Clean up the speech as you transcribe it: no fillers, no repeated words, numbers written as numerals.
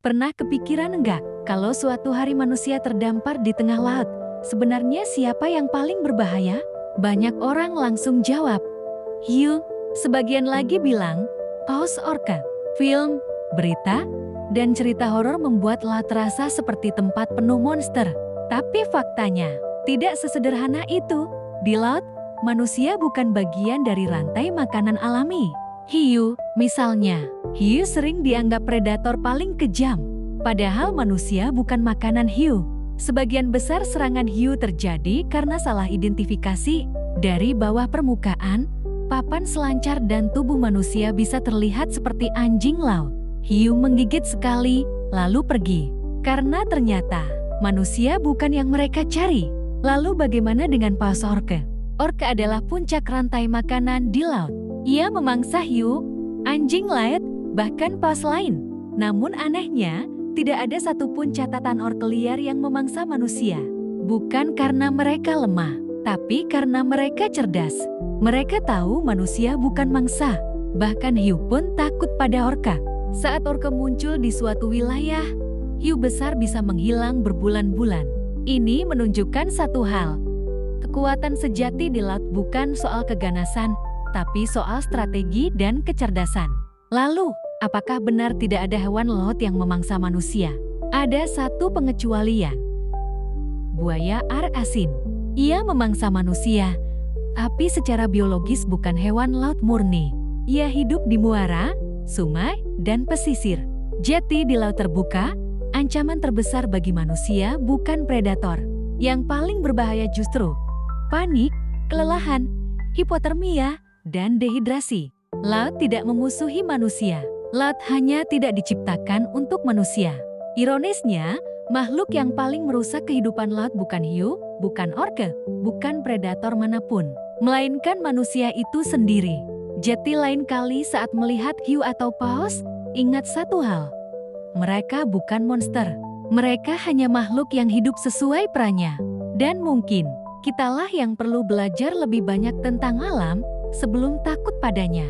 Pernah kepikiran enggak, kalau suatu hari manusia terdampar di tengah laut, sebenarnya siapa yang paling berbahaya? Banyak orang langsung jawab, hiu. Sebagian lagi bilang, paus orca. Film, berita, dan cerita horor membuat laut terasa seperti tempat penuh monster. Tapi faktanya, tidak sesederhana itu. Di laut, manusia bukan bagian dari rantai makanan alami. Hiu, misalnya, hiu sering dianggap predator paling kejam. Padahal manusia bukan makanan hiu. Sebagian besar serangan hiu terjadi karena salah identifikasi. Dari bawah permukaan, papan selancar dan tubuh manusia bisa terlihat seperti anjing laut. Hiu menggigit sekali, lalu pergi. Karena ternyata, manusia bukan yang mereka cari. Lalu bagaimana dengan paus orca? Orca adalah puncak rantai makanan di laut. Ia memangsa hiu, anjing laut, bahkan paus lain. Namun anehnya, tidak ada satupun catatan orca liar yang memangsa manusia. Bukan karena mereka lemah, tapi karena mereka cerdas. Mereka tahu manusia bukan mangsa. Bahkan hiu pun takut pada orca. Saat orca muncul di suatu wilayah, hiu besar bisa menghilang berbulan-bulan. Ini menunjukkan satu hal. Kekuatan sejati di laut bukan soal keganasan, tapi soal strategi dan kecerdasan. Lalu, apakah benar tidak ada hewan laut yang memangsa manusia? Ada satu pengecualian. Buaya ar asin. Ia memangsa manusia, tapi secara biologis bukan hewan laut murni. Ia hidup di muara, sungai, dan pesisir. Jadi di laut terbuka, ancaman terbesar bagi manusia bukan predator. Yang paling berbahaya justru panik, kelelahan, hipotermia, dan dehidrasi. Laut tidak memusuhi manusia. Laut hanya tidak diciptakan untuk manusia. Ironisnya, makhluk yang paling merusak kehidupan laut bukan hiu, bukan orca, bukan predator manapun, melainkan manusia itu sendiri. Jadi lain kali saat melihat hiu atau paus, ingat satu hal. Mereka bukan monster. Mereka hanya makhluk yang hidup sesuai perannya. Dan mungkin, kitalah yang perlu belajar lebih banyak tentang alam sebelum takut padanya.